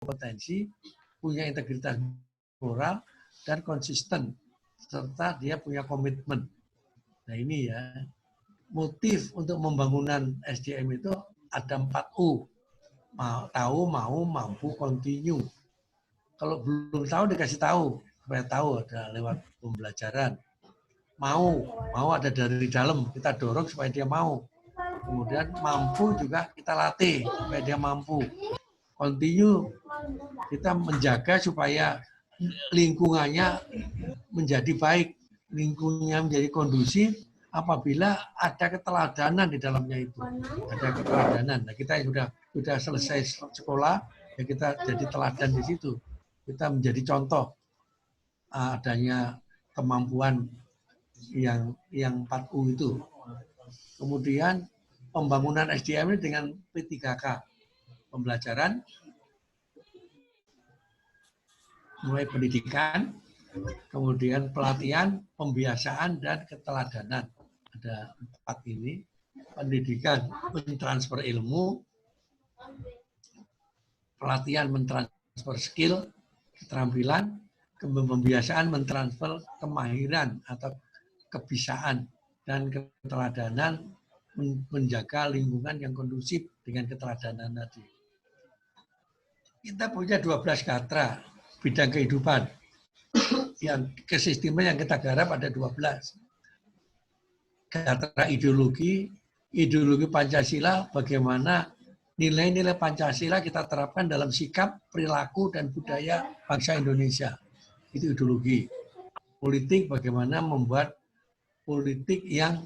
berkompetensi, punya integritas moral, dan konsisten, serta dia punya komitmen. Nah ini ya, motif untuk pembangunan SDM itu ada 4U. Tahu, mau, mampu, continue. Kalau belum tahu dikasih tahu, supaya tahu ada lewat pembelajaran. Mau ada dari dalam, kita dorong supaya dia mau. Kemudian mampu juga kita latih supaya dia mampu. Continue, kita menjaga supaya lingkungannya menjadi baik, lingkungannya menjadi kondusif apabila ada keteladanan di dalamnya itu. Ada keteladanan. Nah, kita sudah selesai sekolah, ya kita jadi teladan di situ. Kita menjadi contoh adanya kemampuan yang 4U itu. Kemudian pembangunan SDM ini dengan P3K. Pembelajaran, mulai pendidikan, kemudian pelatihan, pembiasaan, dan keteladanan. Ada 4 ini. Pendidikan mentransfer ilmu, pelatihan mentransfer skill, keterampilan, pembiasaan mentransfer kemahiran atau kebisaan, dan keteladanan menjaga lingkungan yang kondusif dengan keteladanan tadi. Kita punya 12 gatra bidang kehidupan. Yang keseimbangan yang kita garap ada 12. Gatra ideologi Pancasila, bagaimana nilai-nilai Pancasila kita terapkan dalam sikap, perilaku, dan budaya bangsa Indonesia. Itu ideologi. Politik, bagaimana membuat politik yang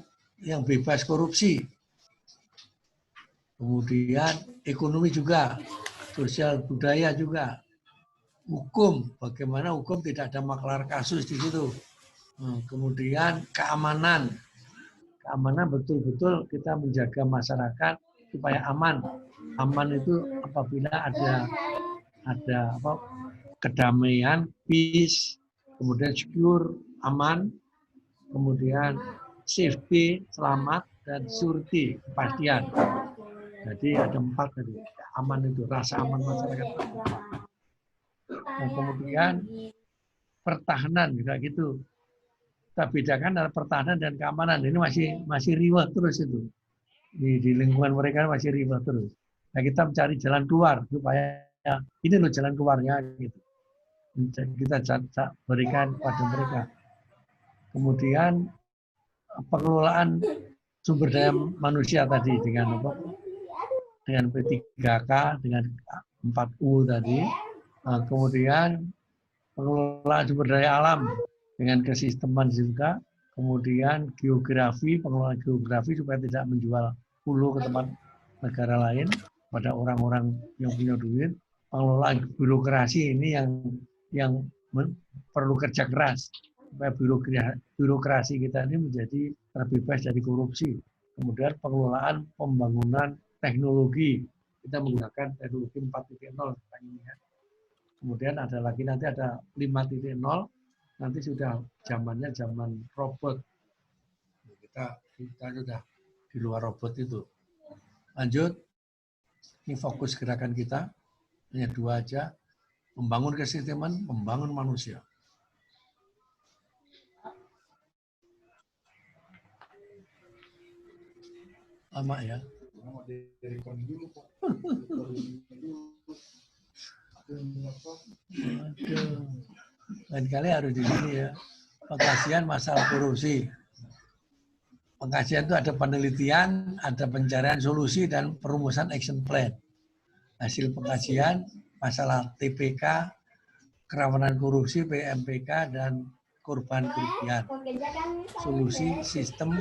bebas korupsi. Kemudian ekonomi juga, sosial budaya juga. Hukum, bagaimana hukum tidak ada maklar kasus di situ. Kemudian keamanan betul-betul kita menjaga masyarakat supaya aman. Aman itu apabila ada kedamaian, peace, kemudian secure, aman, kemudian safety, selamat, dan surety, kepastian. Jadi ada 4 tadi. Aman itu, rasa aman masyarakat. Nah, kemudian pertahanan juga gitu. Kita bedakan antara pertahanan dan keamanan. Ini masih riwah terus itu. Di lingkungan mereka masih riwah terus. Nah, kita mencari jalan keluar supaya ini loh jalan keluarnya gitu. Kita berikan pada mereka. Kemudian pengelolaan sumber daya manusia tadi dengan P3K, dengan 4U tadi. Nah, kemudian pengelolaan sumber daya alam dengan kesisteman juga. Kemudian geografi, pengelolaan geografi supaya tidak menjual hulu ke tempat negara lain pada orang-orang yang punya duit. Pengelolaan birokrasi ini yang perlu kerja keras supaya birokrasi kita ini menjadi terbebas dari korupsi. Kemudian pengelolaan pembangunan teknologi, kita menggunakan teknologi 4.0 ini ya. Kemudian ada lagi nanti ada 5.0, nanti sudah zamannya zaman robot. Kita sudah di luar robot itu. Lanjut, ini fokus gerakan kita, hanya 2 aja, membangun kesisteman, membangun manusia. Lama ya. Lain kali harus di sini ya. Pengkajian masalah korupsi. Pengkajian itu ada penelitian, ada pencarian solusi, dan perumusan action plan. Hasil pengkajian masalah TPK, kerawanan korupsi, PMPK, dan korban kerugian. Solusi sistem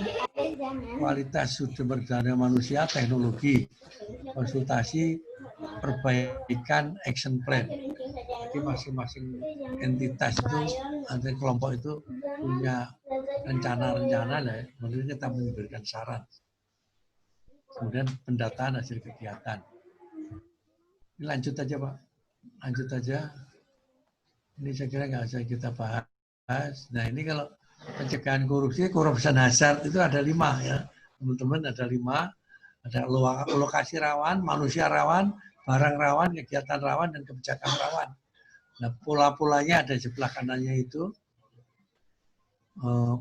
kualitas sumber daya manusia, teknologi, konsultasi, perbaikan action plan. Jadi masing-masing entitas itu, antar kelompok itu punya rencana-rencana, kemudian kita memberikan saran. Kemudian pendataan hasil kegiatan. Ini lanjut aja Pak, lanjut aja. Ini saya kira nggak usah kita bahas. Nah ini kalau pencegahan korupsi, korupsi hazard itu ada 5 ya. Teman-teman ada 5. Ada lokasi rawan, manusia rawan, barang rawan, kegiatan rawan, dan kebijakan rawan. Nah, pola-polanya ada di sebelah kanannya itu.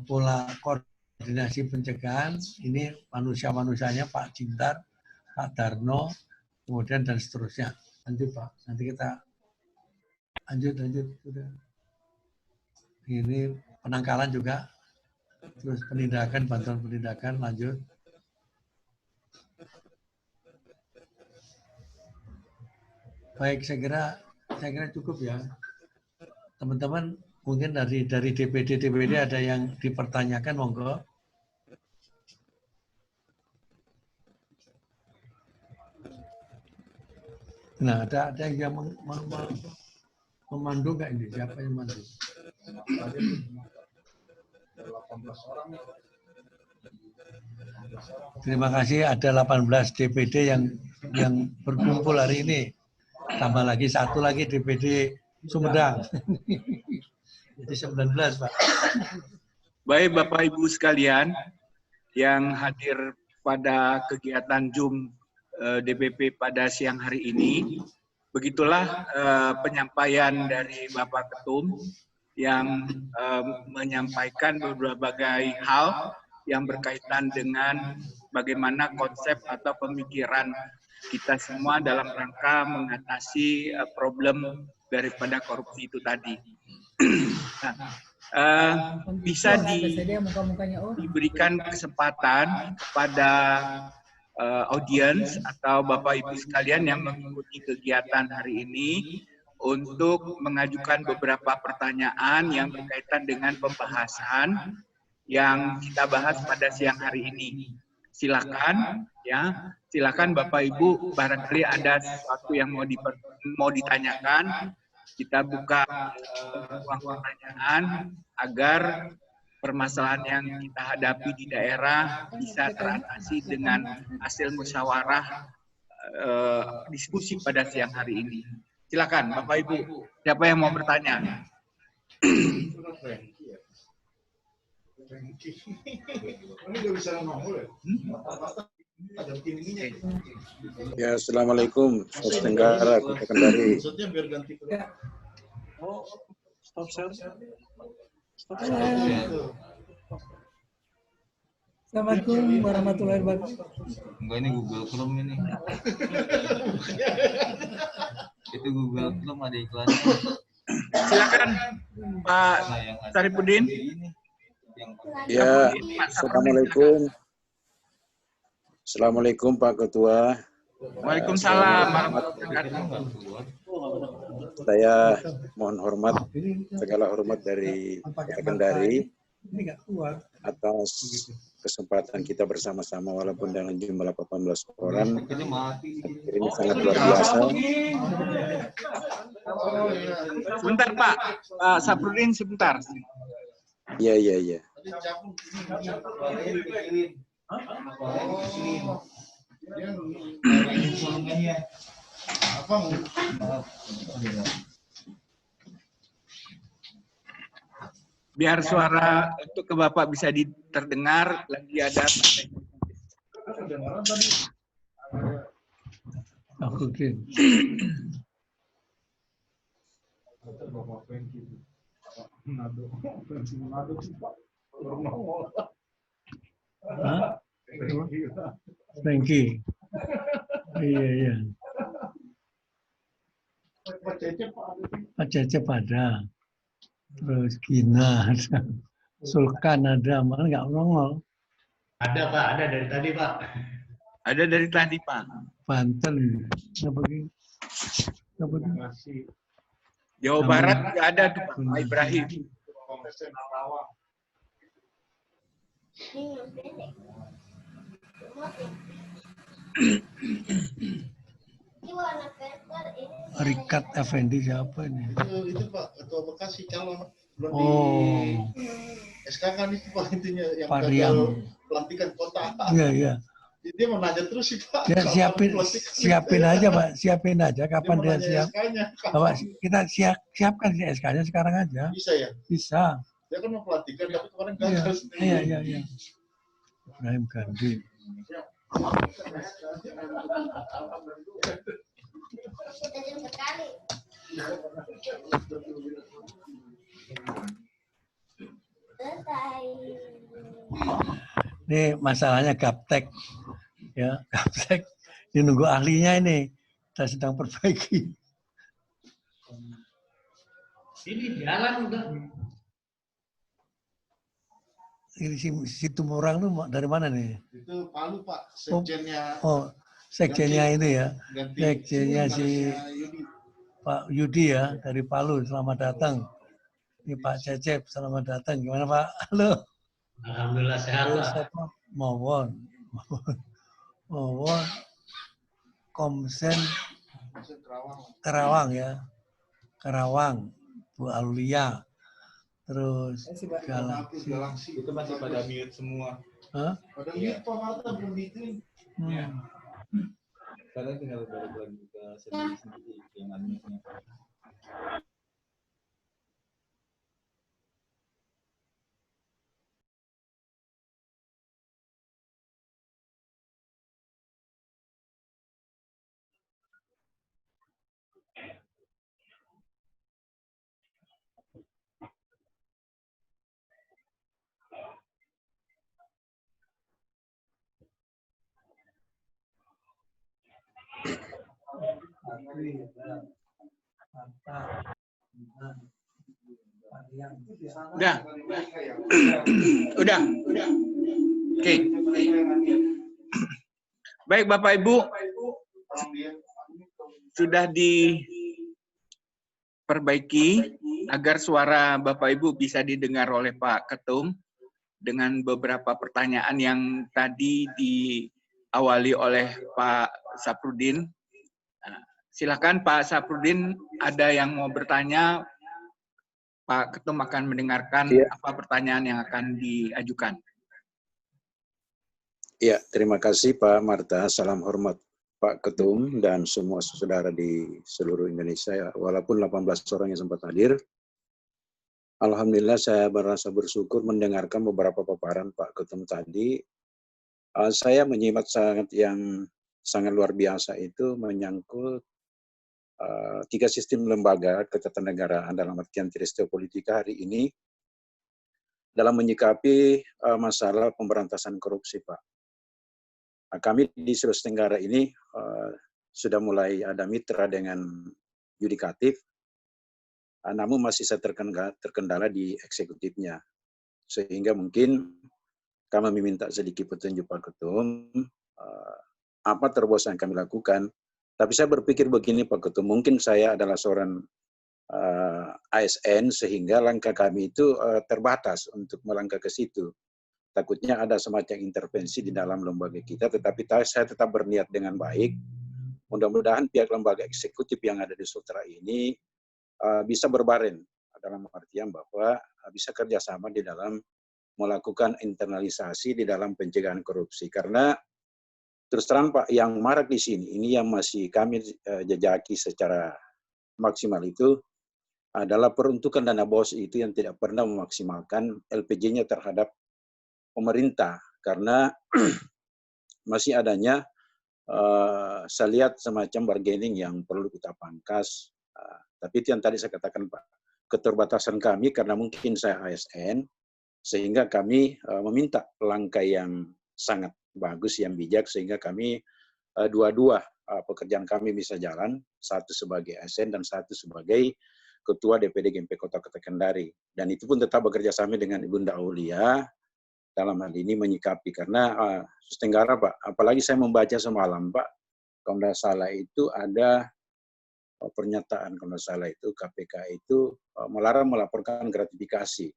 Pola koordinasi pencegahan, ini manusia-manusianya Pak Cintar, Pak Darno, kemudian dan seterusnya. Lanjut Pak, nanti kita lanjut. Ini penangkalan juga, terus penindakan, bantuan penindakan, lanjut. Baik, saya kira cukup ya. Teman-teman, mungkin dari DPD ada yang dipertanyakan, monggo. Nah, ada yang memandu nggak ini? Siapa yang memandu? Terima kasih, ada 18 DPD yang berkumpul hari ini. Tambah lagi satu lagi DPD Sumedang. Jadi 19, Pak. Baik Bapak Ibu sekalian yang hadir pada kegiatan Zoom DPP pada siang hari ini. Begitulah penyampaian dari Bapak Ketum yang menyampaikan berbagai hal yang berkaitan dengan bagaimana konsep atau pemikiran kita semua dalam rangka mengatasi problem daripada korupsi itu tadi. Bisa diberikan kesempatan kepada audiens atau Bapak Ibu sekalian yang mengikuti kegiatan hari ini untuk mengajukan beberapa pertanyaan yang berkaitan dengan pembahasan yang kita bahas pada siang hari ini. Silakan ya, silakan Bapak Ibu, barangkali ada sesuatu yang mau ditanyakan, kita buka ruang pertanyaan agar permasalahan yang kita hadapi di daerah bisa teratasi dengan hasil musyawarah diskusi pada siang hari ini. Silakan Bapak Ibu, siapa yang mau bertanya? Ya, assalamualaikum. Saudara Tenggara, Kota Kendari. Assalamualaikum warahmatullahi wabarakatuh. Enggak, ini Google Chrome ini. Itu Google Chrome ada iklannya. Silakan Pak Saripudin. Ya, assalamualaikum. Assalamualaikum Pak Ketua. Waalaikumsalam. Saya mohon hormat, segala hormat dari Kota Kendari atas kesempatan kita bersama-sama walaupun dengan jumlah 18 orang. Ini sangat luar biasa. Sebentar Pak, Saprudin sebentar. Iya. Biar suara untuk ke Bapak bisa terdengar, lagi ada. Oke. Frankie. Iya. Pak Cecep ada. Terus Gina ada. Sulkan ada. Malah nggak nongol. Ada Pak, ada dari tadi Pak. Ada dari tadi Pak. Banten. Nggak begini. Jawa Barat nggak ada tuh Pak Ibrahim. Rikat Effendi siapa ini? Itu Pak, Ketua Bekasi calon belum di SK kan itu Pak intinya yang Pariam. Pelantikan kota. Iya. Dia mau nanya terus sih Pak. Ya, siapin aja Pak, siapin aja kapan dia siap. Bapak kita siapkan si SK-nya sekarang aja. Bisa ya? Bisa. Dia kan mau pelantikan tapi kemarin gagal. Iya. Ibrahim Gandhi. Ini masalahnya gaptek, ya gaptek. Ini nunggu ahlinya ini. Kita sedang perbaiki. Ini jalan udah. Ini si Tumorang itu dari mana nih? Itu Palu Pak, sekjennya. Oh, sekjennya itu ya. Ganti Sekjennya si Yudi. Pak Yudi ya, dari Palu. Selamat datang. Ini Pak Cecep, selamat datang. Gimana Pak? Halo. Alhamdulillah sehat Terus Pak. siapa? Mawon. Mawon. Komsen Karawang ya. Karawang. Bu Aulia. Terus Galaksi. Itu masih pada mute semua. Hah? Pada mute Pak Marta belum diituin. Karena tinggal balik lagi ke sendiri yang adminnya. Udah. Udah. Oke. Baik Bapak Ibu, sudah diperbaiki agar suara Bapak Ibu bisa didengar oleh Pak Ketum dengan beberapa pertanyaan yang tadi diawali oleh Pak Saprudin. Silakan Pak Saprudin, ada yang mau bertanya, Pak Ketum akan mendengarkan apa pertanyaan yang akan diajukan. Ya, terima kasih Pak Marta. Salam hormat Pak Ketum dan semua saudara di seluruh Indonesia. Walaupun 18 orang yang sempat hadir, alhamdulillah saya merasa bersyukur mendengarkan beberapa paparan Pak Ketum tadi. Saya menyimak yang sangat luar biasa itu menyangkut 3 sistem lembaga ketatanegaraan dalam artian politika hari ini dalam menyikapi masalah pemberantasan korupsi, Pak. Kami di Sulawesi Tenggara ini sudah mulai ada mitra dengan yudikatif, namun masih terkendala di eksekutifnya. Sehingga mungkin kami meminta sedikit petunjuk Pak Ketum, apa terobosan yang kami lakukan. Tapi saya berpikir begini Pak Ketum, mungkin saya adalah seorang ASN sehingga langkah kami itu terbatas untuk melangkah ke situ. Takutnya ada semacam intervensi di dalam lembaga kita, tetapi saya tetap berniat dengan baik. Mudah-mudahan pihak lembaga eksekutif yang ada di Sultra ini bisa berbareng dalam artian bahwa bisa kerjasama di dalam melakukan internalisasi di dalam pencegahan korupsi. Karena terus terang Pak, yang marak di sini, ini yang masih kami jejaki secara maksimal itu adalah peruntukan dana BOS itu yang tidak pernah memaksimalkan LPG-nya terhadap pemerintah. Karena masih adanya, saya lihat semacam bargaining yang perlu kita pangkas. Tapi itu yang tadi saya katakan Pak, keterbatasan kami karena mungkin saya ASN, sehingga kami meminta langkah yang sangat bagus, yang bijak, sehingga kami dua-dua pekerjaan kami bisa jalan, satu sebagai ASN dan satu sebagai Ketua DPD GMP Kota Kendari. Dan itu pun tetap bekerja sama dengan Ibunda Aulia dalam hal ini menyikapi, karena Sulawesi Tenggara Pak, apalagi saya membaca semalam Pak, kalau tidak salah itu ada pernyataan, kalau tidak salah itu KPK itu melarang melaporkan gratifikasi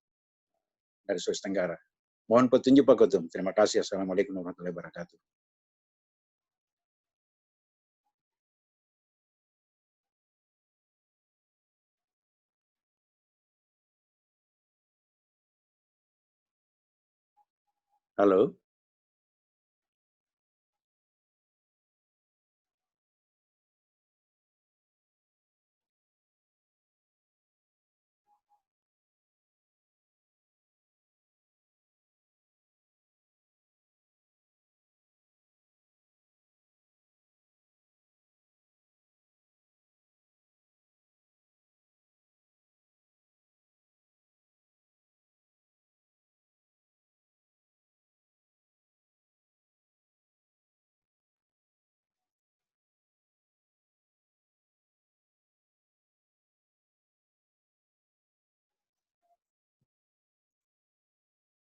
dari Sulawesi Tenggara. Mohon petunjuk Pak Ketum. Terima kasih. Assalamualaikum warahmatullahi wabarakatuh. Halo.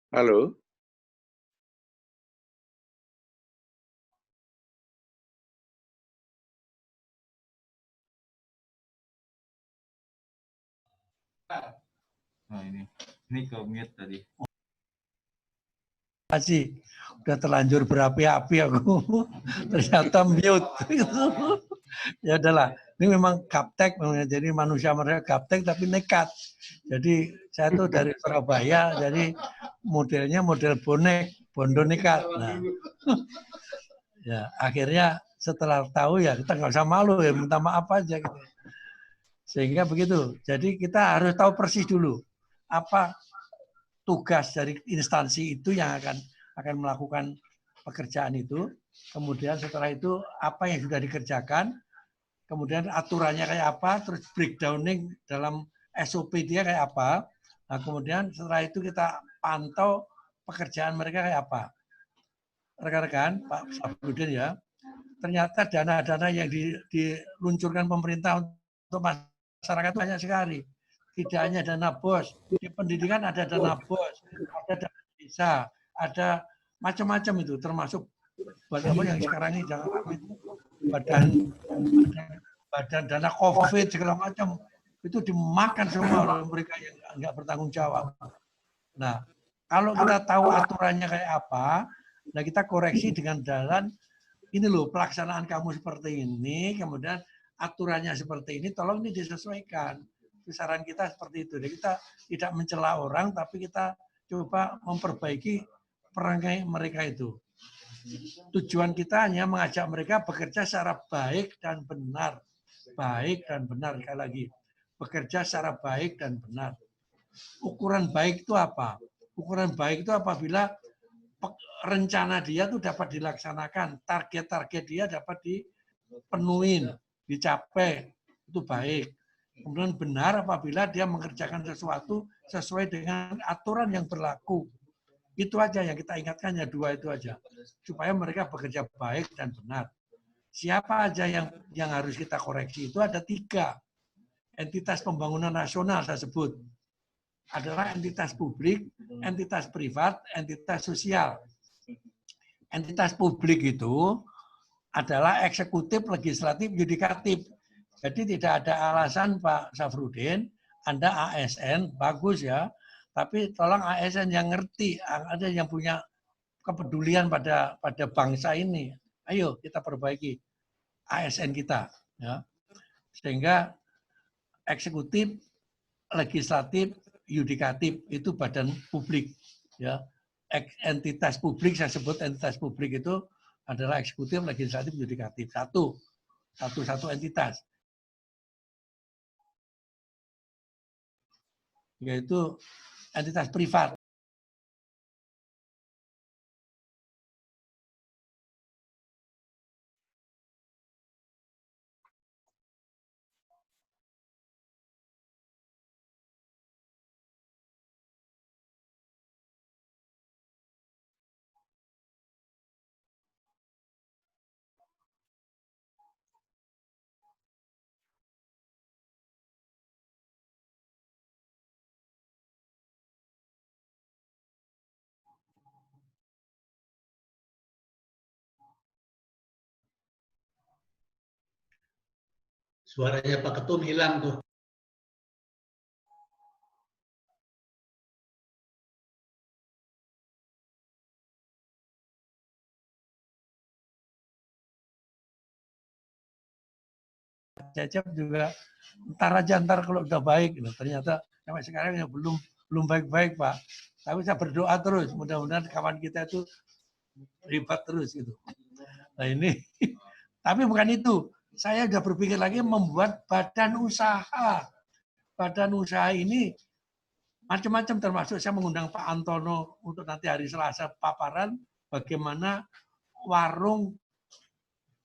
Halo. Nah ini ke mute tadi. Kasih udah terlanjur berapi-api aku ternyata mute gitu. Ya udahlah, ini memang gaptek, jadi manusia gaptek tapi nekat. Jadi saya tuh dari Surabaya, jadi modelnya model bonek, bondo nekat. Nah, ya akhirnya setelah tahu ya kita nggak usah malu ya, minta maaf aja gitu. Sehingga begitu. Jadi kita harus tahu persis dulu apa tugas dari instansi itu yang akan melakukan pekerjaan itu. Kemudian setelah itu apa yang sudah dikerjakan, kemudian aturannya kayak apa, terus breakdowning dalam SOP dia kayak apa. Nah, kemudian setelah itu kita pantau pekerjaan mereka kayak apa. Rekan-rekan, Pak Sabudin ya, ternyata dana-dana yang diluncurkan pemerintah untuk masyarakat banyak sekali. Tidak hanya dana BOS, di pendidikan ada dana BOS, ada dana desa, ada macam-macam itu, termasuk apa yang sekarang ini badan dana COVID segala macam itu dimakan semua oleh mereka yang nggak bertanggung jawab. Nah, kalau kita tahu aturannya kayak apa, nah kita koreksi dengan jalan ini loh pelaksanaan kamu seperti ini, kemudian aturannya seperti ini, tolong ini disesuaikan. Saran kita seperti itu. Jadi kita tidak mencela orang, tapi kita coba memperbaiki perangai mereka itu. Tujuan kita hanya mengajak mereka bekerja secara baik dan benar. Baik dan benar, sekali lagi. Bekerja secara baik dan benar. Ukuran baik itu apa? Ukuran baik itu apabila rencana dia itu dapat dilaksanakan, target-target dia dapat dipenuhi, dicapai, itu baik. Kemudian benar apabila dia mengerjakan sesuatu sesuai dengan aturan yang berlaku. Itu aja yang kita ingatkan, ya dua itu aja. Supaya mereka bekerja baik dan benar. Siapa aja yang harus kita koreksi itu ada 3. Entitas pembangunan nasional saya sebut. Adalah entitas publik, entitas privat, entitas sosial. Entitas publik itu adalah eksekutif, legislatif, yudikatif. Jadi tidak ada alasan Pak Safrudin, Anda ASN, bagus ya, tapi tolong ASN yang ngerti, ada yang punya kepedulian pada bangsa ini. Ayo kita perbaiki ASN kita. Ya. Sehingga eksekutif, legislatif, yudikatif itu badan publik. Ya. Entitas publik, saya sebut entitas publik itu adalah eksekutif, legislatif, yudikatif. Satu entitas. Yaitu entitas privat. Suaranya Pak Ketum hilang tuh. Cecep juga ntar kalau udah baik. Ternyata sampai sekarang ya belum baik-baik Pak. Tapi saya berdoa terus, mudah-mudahan kawan kita itu hebat terus gitu. Nah ini, tapi bukan itu. Saya sudah berpikir lagi membuat badan usaha. Badan usaha ini macam-macam, termasuk saya mengundang Pak Antono untuk nanti hari Selasa paparan bagaimana warung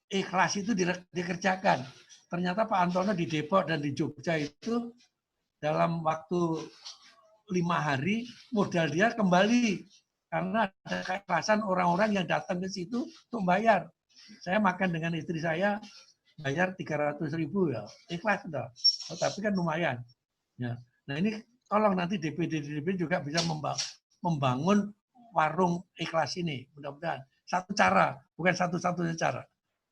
ikhlas itu dikerjakan. Ternyata Pak Antono di Depok dan di Jogja itu dalam waktu 5 hari modal dia kembali karena ada keikhlasan orang-orang yang datang ke situ untuk bayar. Saya makan dengan istri saya bayar 300.000 ya, ikhlas sudah. Oh, tapi kan lumayan. Ya. Nah ini tolong nanti DPD juga bisa membangun warung ikhlas ini. Mudah-mudahan satu cara, bukan satu-satunya cara.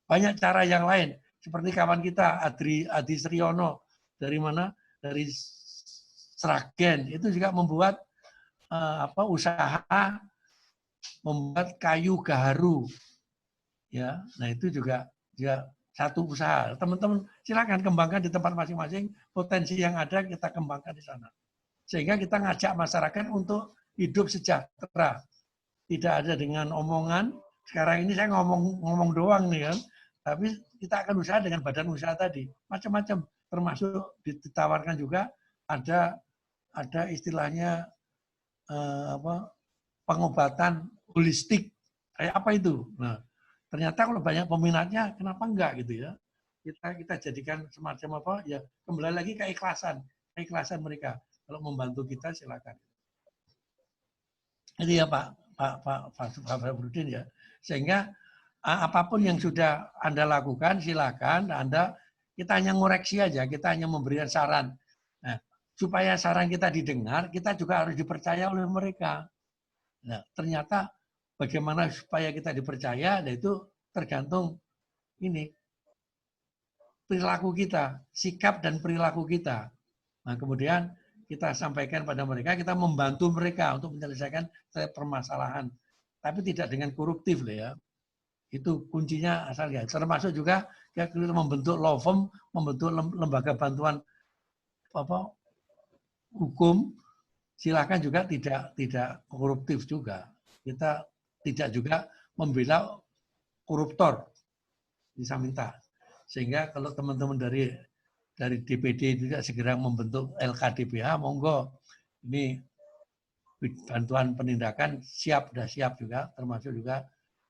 Banyak cara yang lain. Seperti kawan kita Adi Sriono dari mana? Dari Sragen itu juga membuat usaha membuat kayu gaharu. Ya, nah itu juga satu usaha. Teman-teman silakan kembangkan di tempat masing-masing, potensi yang ada kita kembangkan di sana. Sehingga kita ngajak masyarakat untuk hidup sejahtera. Tidak ada dengan omongan. Sekarang ini saya ngomong doang nih kan. Tapi kita akan usaha dengan badan usaha tadi. Macam-macam. Termasuk ditawarkan juga ada istilahnya pengobatan holistik. Kayak apa itu? Nah, ternyata kalau banyak peminatnya, kenapa enggak gitu ya? Kita jadikan semacam apa? Ya kembali lagi keikhlasan mereka. Kalau membantu kita silakan. Itu ya Pak Fabrudin ya. Sehingga apapun yang sudah Anda lakukan silakan. Kita hanya ngoreksi aja, kita hanya memberikan saran. Nah, supaya saran kita didengar, kita juga harus dipercaya oleh mereka. Nah, ternyata bagaimana supaya kita dipercaya, itu tergantung ini perilaku kita, sikap dan perilaku kita. Nah, kemudian kita sampaikan pada mereka, kita membantu mereka untuk menyelesaikan permasalahan. Tapi tidak dengan koruptif loh ya. Itu kuncinya asal ya. Termasuk juga kita membentuk law firm, membentuk lembaga bantuan hukum, silakan juga tidak koruptif juga. Kita tidak juga membela koruptor, bisa minta. Sehingga kalau teman-teman dari DPD juga segera membentuk LKDPH, monggo. Ini bantuan penindakan sudah siap juga, termasuk juga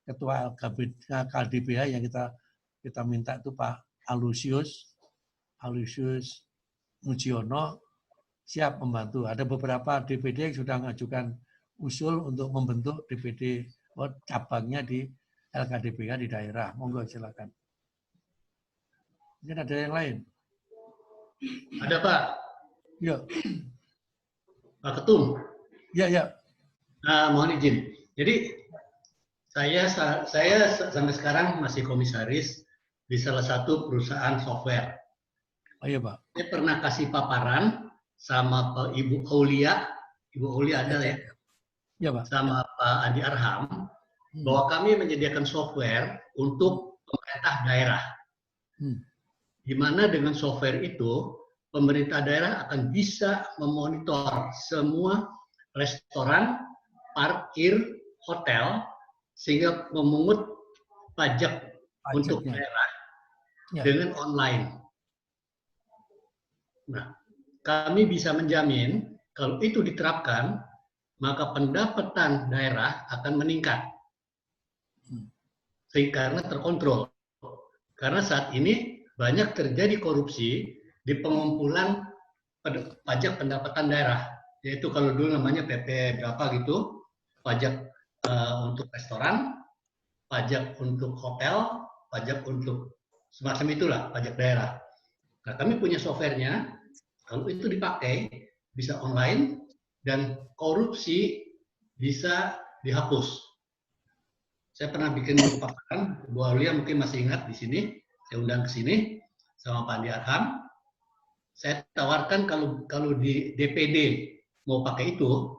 Ketua LKDPH yang kita minta itu Pak Alusius Mujiono siap membantu. Ada beberapa DPD yang sudah mengajukan usul untuk membentuk DPD cabangnya di LKDPH di daerah. Monggo silakan. Mungkin ada yang lain. Ada Pak. Ya. Pak Ketum. Ya. Mohon izin. Jadi saya sampai sekarang masih komisaris di salah satu perusahaan software. Oh iya Pak. Saya pernah kasih paparan sama Ibu Aulia. Ibu Aulia ada ya? Ya Pak. Sama Pak Andi Arham. Bahwa kami menyediakan software untuk pemerintah daerah. Di mana dengan software itu, pemerintah daerah akan bisa memonitor semua restoran, parkir, hotel, sehingga memungut pajak untuk daerah dengan online. Nah, kami bisa menjamin kalau itu diterapkan, maka pendapatan daerah akan meningkat. Karena terkontrol. Karena saat ini banyak terjadi korupsi di pengumpulan pajak pendapatan daerah. Yaitu kalau dulu namanya PP berapa gitu, pajak untuk restoran, pajak untuk hotel, pajak untuk semacam itulah, pajak daerah. Nah, kami punya softwarenya, kalau itu dipakai, bisa online, dan korupsi bisa dihapus. Saya pernah bikin paparan, Bu Aulia mungkin masih ingat di sini, saya undang ke sini sama Pak Andi Arham. Saya tawarkan kalau di DPD mau pakai itu,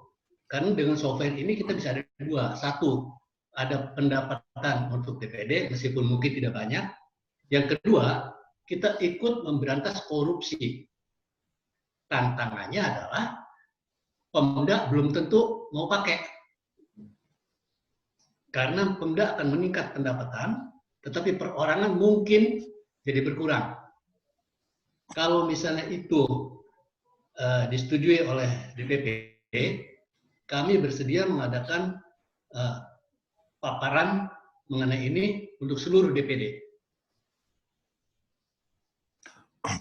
karena dengan software ini kita bisa ada dua. Satu, ada pendapatan untuk DPD, meskipun mungkin tidak banyak. Yang kedua, kita ikut memberantas korupsi. Tantangannya adalah Pemda belum tentu mau pakai. Karena Pemda akan meningkat pendapatan, tetapi perorangan mungkin jadi berkurang. Kalau misalnya itu disetujui oleh DPP, kami bersedia mengadakan paparan mengenai ini untuk seluruh DPD.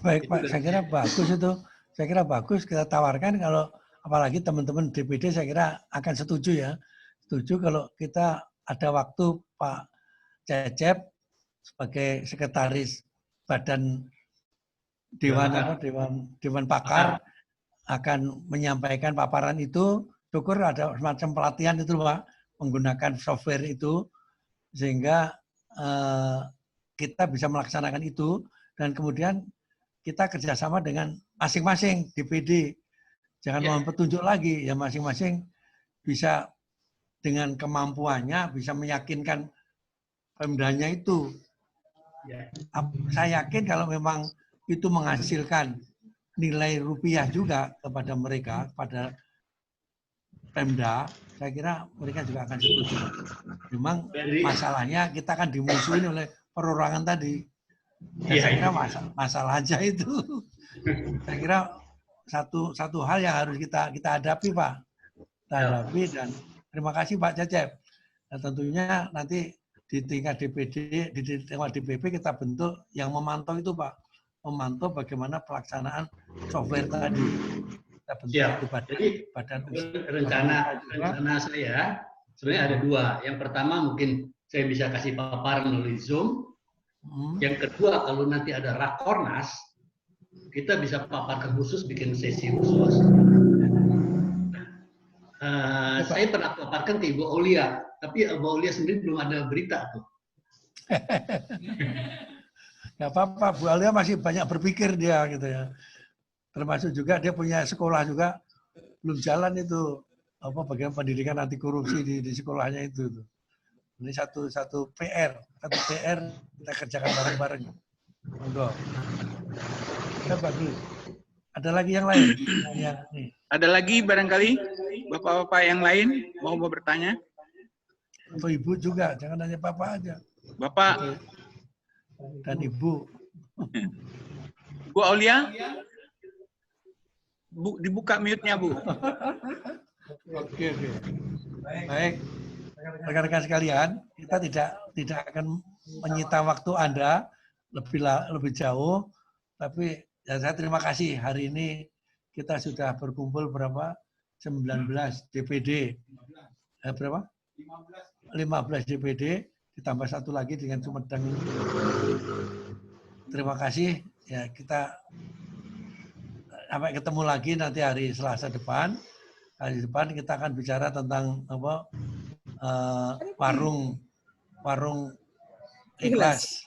Baik Pak, saya kira bagus itu. Saya kira bagus kita tawarkan kalau apalagi teman-teman DPD saya kira akan setuju ya. Setuju kalau kita ada waktu Pak Cecep sebagai sekretaris Badan Dewan Pakar akan menyampaikan paparan itu. Syukur ada semacam pelatihan itu Pak. menggunakan software itu sehingga kita bisa melaksanakan itu dan kemudian kita kerjasama dengan masing-masing DPD. Jangan mohon petunjuk lagi, ya masing-masing bisa dengan kemampuannya bisa meyakinkan Pemdanya itu. Saya yakin kalau memang itu menghasilkan nilai rupiah juga kepada mereka, pada Pemda, saya kira mereka juga akan setuju. Memang masalahnya kita akan dimusuhin oleh perorangan tadi. Ya, saya kira masalah aja itu. Saya kira satu hal yang harus kita hadapi, Pak. Kita hadapi dan terima kasih Pak Cecep. Dan tentunya nanti di tingkat DPD, di tingkat DPP kita bentuk yang memantau itu, Pak. Memantau bagaimana pelaksanaan software tadi. Kita bentuk badan rencana saya sebenarnya ada dua. Yang pertama mungkin saya bisa kasih paparan melalui Zoom. Yang kedua, kalau nanti ada Rakornas, kita bisa paparkan khusus, bikin sesi khusus. Saya pernah paparkan ke Ibu Aulia, tapi Ibu Aulia sendiri belum ada berita tuh. Gak apa-apa, Bu Aulia masih banyak berpikir dia gitu ya. Termasuk juga dia punya sekolah juga, belum jalan itu bagian pendidikan anti korupsi di sekolahnya itu. Ini satu PR kita kerjakan bareng-bareng. Monggo. Kita bagus. Ada lagi yang lain? Ada lagi barangkali bapak-bapak yang lain mau bertanya? Atau ibu juga, jangan hanya bapak aja. Bapak dan ibu. Bu Aulia? Bu, dibuka mute-nya, Bu. Oke. Baik. Rekan-rekan sekalian, kita tidak akan menyita waktu Anda lebih jauh, tapi ya saya terima kasih hari ini kita sudah berkumpul berapa? 19 DPD. Berapa? 15 DPD ditambah satu lagi dengan Sumedang ini. Terima kasih ya, kita sampai ketemu lagi nanti hari Selasa depan. Hari depan kita akan bicara tentang warung ikhlas.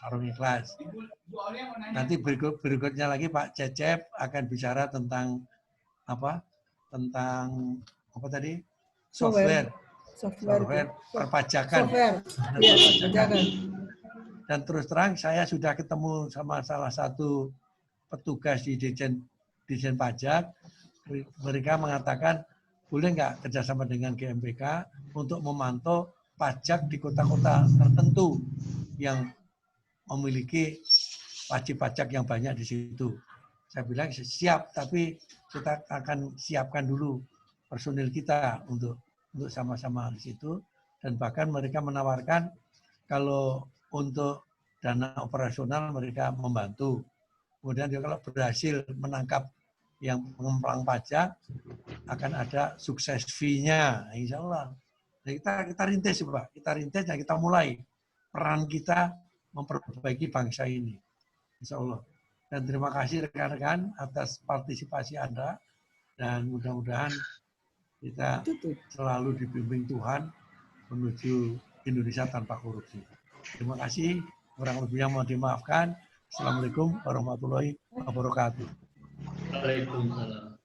Nanti berikutnya lagi Pak Cecep akan bicara tentang tentang tadi? Software perpajakan. Dan terus terang saya sudah ketemu sama salah satu petugas di Ditjen Pajak. Mereka mengatakan boleh nggak kerjasama dengan GMPK untuk memantau pajak di kota-kota tertentu yang memiliki wajib pajak yang banyak di situ. Saya bilang siap, tapi kita akan siapkan dulu personil kita untuk sama-sama di situ. Dan bahkan mereka menawarkan kalau untuk dana operasional mereka membantu. Kemudian juga kalau berhasil menangkap yang pengemplang pajak akan ada sukses fee-nya, insya Allah. Jadi kita rintis Pak, kita rintis dan kita mulai peran kita memperbaiki bangsa ini, insya Allah. Dan terima kasih rekan-rekan atas partisipasi Anda dan mudah-mudahan kita selalu dibimbing Tuhan menuju Indonesia tanpa korupsi. Terima kasih, kurang lebihnya mohon dimaafkan. Assalamualaikum warahmatullahi wabarakatuh. Waalaikumsalam.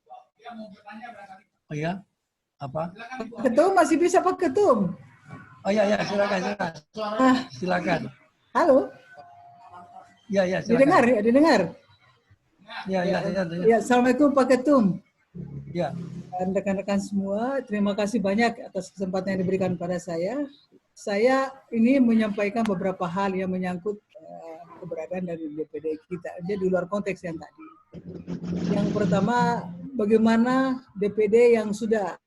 Oh ya, apa? Ketum masih bisa Pak Ketum? Oh ya, silakan. Halo. Ya, silakan. Didengar. Ya. Assalamualaikum Pak Ketum. Ya. Dan rekan-rekan semua, terima kasih banyak atas kesempatan yang diberikan pada saya. Saya ini menyampaikan beberapa hal yang menyangkut keberadaan dari DPD kita, jadi di luar konteks yang tadi. Yang pertama, bagaimana DPD yang sudah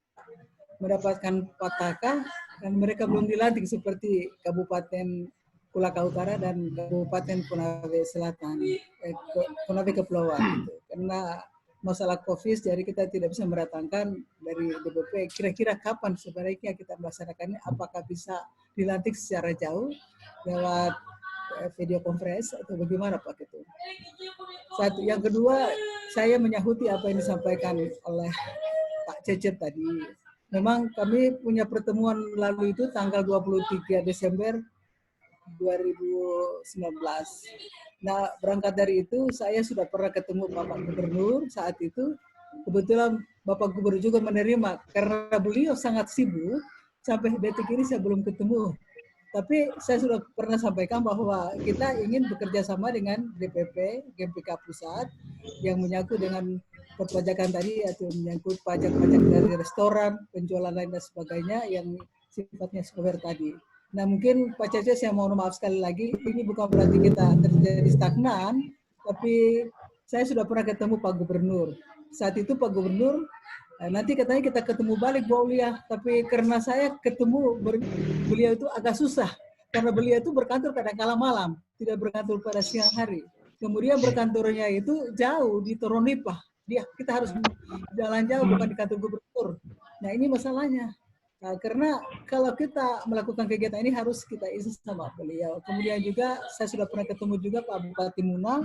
mendapatkan pataka dan mereka belum dilantik seperti Kabupaten Kolaka Utara dan Kabupaten Konawe Selatan, Konawe Kepulauan. Gitu. Karena masalah COVID, jadi kita tidak bisa meratangkan dari DPP kira-kira kapan sebaiknya kita melaksanakannya, apakah bisa dilantik secara jauh lewat video conference atau bagaimana Pak Ketum. Satu, yang kedua, saya menyahuti apa yang disampaikan oleh Pak Cecep tadi. Memang kami punya pertemuan lalu itu tanggal 23 Desember 2019. Nah, berangkat dari itu saya sudah pernah ketemu Bapak Gubernur saat itu. Kebetulan Bapak Gubernur juga menerima karena beliau sangat sibuk sampai detik ini saya belum ketemu. Tapi saya sudah pernah sampaikan bahwa kita ingin bekerja sama dengan DPP, GMPK Pusat yang menyangkut dengan perpajakan tadi atau menyangkut pajak-pajak dari restoran, penjualan lain dan sebagainya yang sifatnya software tadi. Nah mungkin Pak Cece saya mohon maaf sekali lagi, ini bukan berarti kita terjadi stagnan, tapi saya sudah pernah ketemu Pak Gubernur. Saat itu Pak Gubernur, nanti katanya kita ketemu balik Bu Aulia, tapi karena saya ketemu beliau itu agak susah, karena beliau itu berkantor kadang-kala malam, tidak berkantor pada siang hari. Kemudian berkantornya itu jauh di Toronipah. Kita harus jalan jauh, bukan di kantor gubernur. Nah ini masalahnya. Nah, karena kalau kita melakukan kegiatan ini harus kita isi sama beliau. Kemudian juga saya sudah pernah ketemu juga Pak Bupati Muna.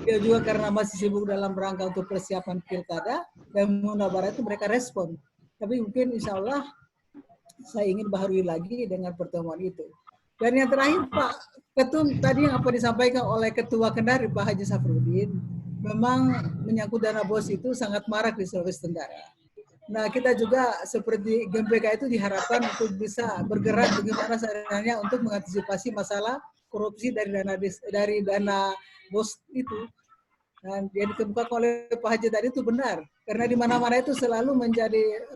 Dia juga karena masih sibuk dalam rangka untuk persiapan pilkada dan Muna Barat itu mereka respon. Tapi mungkin insya Allah saya ingin baharui lagi dengan pertemuan itu. Dan yang terakhir Pak Ketum tadi yang apa disampaikan oleh Ketua Kendari Pak Haji Safruddin, memang menyangkut dana BOS itu sangat marak di Sulawesi Tenggara. Nah kita juga seperti GMPK itu diharapkan untuk bisa bergerak bagaimana caranya untuk mengantisipasi masalah korupsi dari dana BOS itu. Dan yang ditemukan oleh Pak Haji tadi itu benar, karena di mana-mana itu selalu menjadi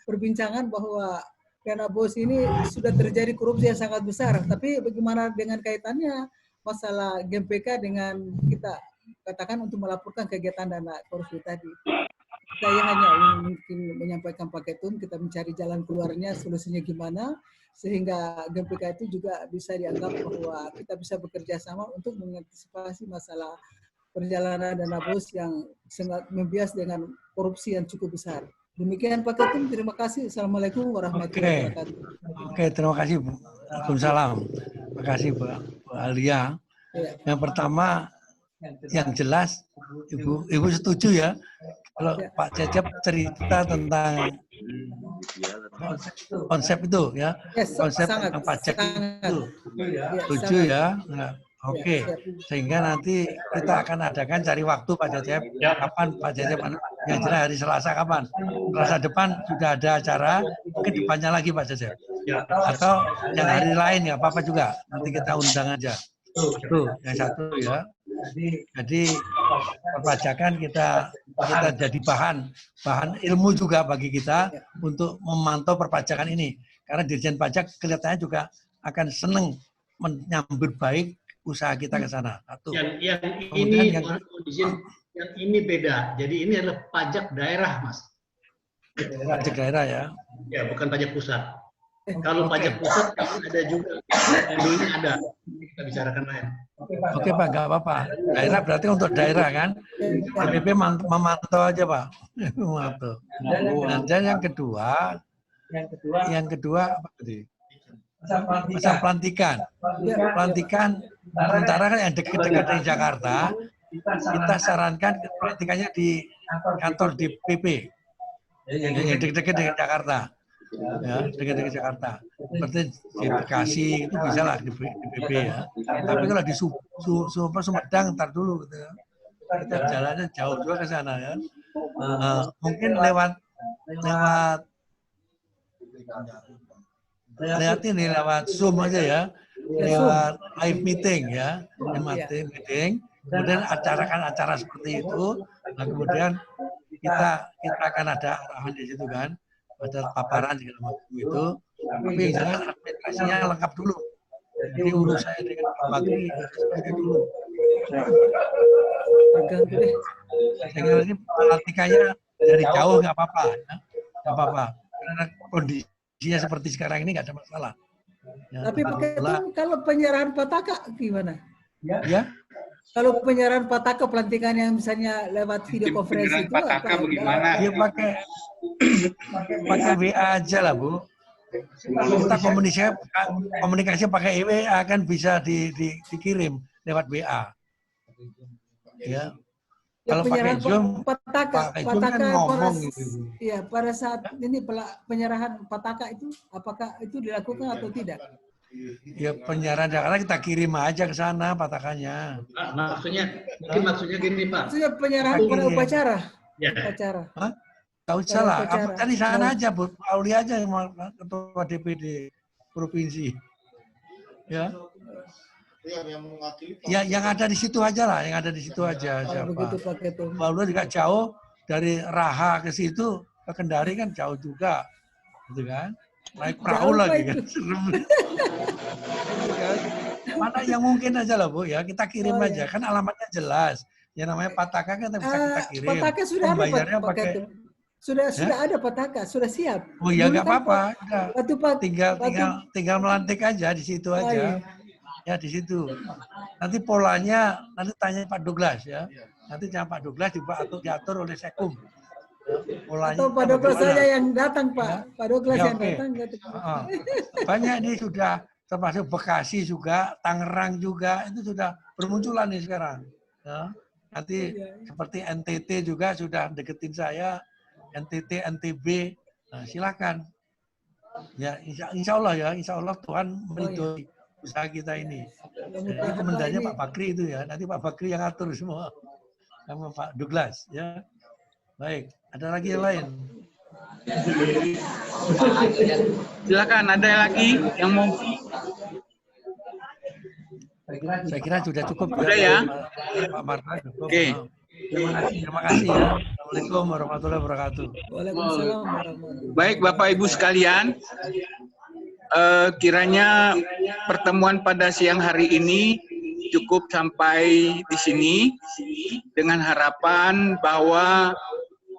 perbincangan bahwa dana BOS ini sudah terjadi korupsi yang sangat besar. Tapi bagaimana dengan kaitannya masalah GMPK dengan kita katakan untuk melaporkan kegiatan dana korupsi tadi. Saya hanya mungkin menyampaikan Pak Ketum, kita mencari jalan keluarnya, solusinya gimana, sehingga GMPK itu juga bisa dianggap bahwa kita bisa bekerja sama untuk mengantisipasi masalah perjalanan dana BOS yang sangat membias dengan korupsi yang cukup besar. Demikian Pak Ketum, terima kasih. Assalamualaikum warahmatullahi wabarakatuh. Oke, terima kasih Bu. Waalaikumsalam. Terima kasih Bu Alia. Yang pertama, yang jelas Ibu setuju ya kalau Pak Cecep cerita tentang konsep itu ya, konsep tentang pajak itu setuju ya. Nah, oke, sehingga nanti kita akan adakan cari waktu Pak Cecep, kapan Pak Cecep yang jelas hari Selasa kapan? Selasa depan sudah ada acara, mungkin depannya lagi Pak Cecep, atau yang hari lain ya apa-apa juga, nanti kita undang aja. Itu yang satu ya. Jadi perpajakan kita jadi bahan ilmu juga bagi kita untuk memantau perpajakan ini. Karena Dirjen Pajak kelihatannya juga akan senang menyambut baik usaha kita ke sana. Satu. Yang ini beda. Jadi ini adalah pajak daerah, Mas. Pajak daerah ya. Ya, bukan pajak pusat. Kalau pajak pusat ada juga, dulunya ada. Kita bicarakan lain. Oke Pak, nggak apa-apa. Daerah berarti untuk daerah kan. DPP memantau aja Pak. Memantau. Dan yang kedua apa tadi? Pasal pelantikan. Pelantikan sementara kan yang dekat-dekat dari Jakarta, kita sarankan pelantikannya di kantor DPP. Yang dekat-dekat dengan Jakarta. Ya, dekat-dekat Jakarta. Seperti di Bekasi itu bisa lah di BPP ya. Tapi kalau di Sumedang ntar dulu gitu ya. Kita jalannya jauh juga ke sana ya. Mungkin lewat Zoom aja ya. Lewat live meeting ya. Meeting. Kemudian acara seperti itu. Nah, kemudian kita akan ada arahan di situ kan. Ada paparan segala macam itu, tapi jangan administrasinya lengkap dulu. Jadi urus saya dengan Pak Bakri dulu. Sehingga nanti pelantikannya dari jauh nggak apa-apa, ya. Nggak apa-apa. Karena kondisinya seperti sekarang ini nggak ada masalah. Ya, tapi kalau penyerahan petaka gimana? Ya. Kalau penyerahan petaka pelantikan yang misalnya lewat video konferensi itu petaka bagaimana? Dia pakai WA aja lah Bu. Kita komunikasi pakai WA kan bisa dikirim lewat WA. Ya. Ya, Kalau pakai penyerahan Zoom, Pataka, pakai Zoom kan ngomong gitu. Ya, pada saat ini penyerahan Pataka itu, apakah itu dilakukan atau tidak? Ya penyiaran Jakarta kita kirim aja ke sana patakannya. Maksudnya gini Pak. Maksudnya penyerahan pada upacara. Ya. Upacara. Hah? Tahu salah. upacara. Apa di sana aja, Bu Auli aja yang ketua DPD provinsi. Ya. Yang mewakili Ya, yang ada di situ aja lah, yang ada di situ aja siapa. Begitu Pak Ketum. Lalu juga jauh dari Raha ke situ ke Kendari kan jauh juga, gitu kan? Naik perahu Jauh, Pak, lagi itu. kan, serem. Gitu kan? Mana yang mungkin aja lah Bu ya, kita kirim Oh, aja, ya. kan alamatnya jelas. Yang namanya Pataka kan bisa kita kirim. Pataka sudah ada Pembayarnya Pak pakai. Ketum. Sudah ada Pataka, sudah siap. Oh iya Dulu nggak kan apa-apa, Waktu Pak tinggal melantik aja di situ Oh, aja. iya. Ya di situ. Nanti polanya nanti tanya Pak Douglas ya. Nanti jangan Pak Douglas diatur oleh Sekum. Polanya Atau Pak Douglas bagaimana? saja yang datang Pak. Ya. Pak Douglas Ya, yang oke. datang. Banyak ini sudah termasuk Bekasi juga, Tangerang juga itu sudah bermunculan nih sekarang. Ya. Nanti seperti NTT juga sudah deketin saya, NTT, NTB. Nah, silakan. Ya, insya Allah ya, insya Allah Tuhan meridhoi usaha kita ini. Jadi komentarnya Pak Bakri itu ya, nanti Pak Bakri yang atur semua sama Pak Douglas ya. Baik, ada lagi yang lain? Silakan, ada lagi yang mau? Saya kira sudah cukup Sudah ya? Pak Marta. Oke. Terima kasih ya. Assalamualaikum warahmatullahi wabarakatuh. Waalaikumsalam warahmatullahi. Baik Bapak Ibu sekalian, kiranya pertemuan pada siang hari ini cukup sampai di sini dengan harapan bahwa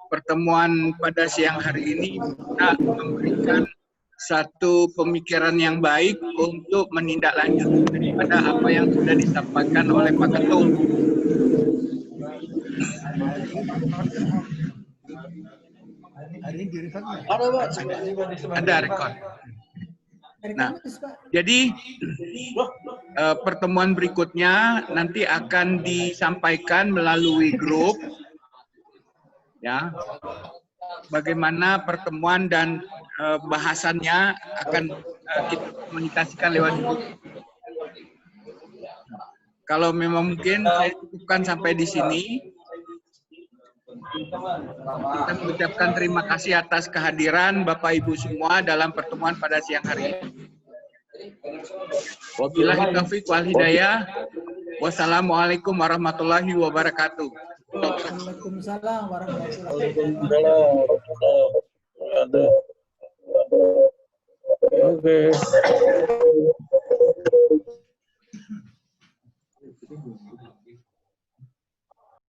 pertemuan pada siang hari ini bisa memberikan satu pemikiran yang baik untuk menindaklanjuti daripada apa yang sudah disampaikan oleh Pak Ketum. Hari ini di record nggak? Ada rekod. Nah, jadi pertemuan berikutnya nanti akan disampaikan melalui grup, ya. Bagaimana pertemuan dan bahasannya akan kita komunikasikan lewat grup. Kalau memang mungkin saya cukupkan sampai di sini. Kita mengucapkan terima kasih atas kehadiran Bapak Ibu semua dalam pertemuan pada siang hari ini. Wabillahi taufiq wal hidayah. Wassalamualaikum warahmatullahi wabarakatuh. Waalaikumsalam warahmatullahi wabarakatuh. Oke.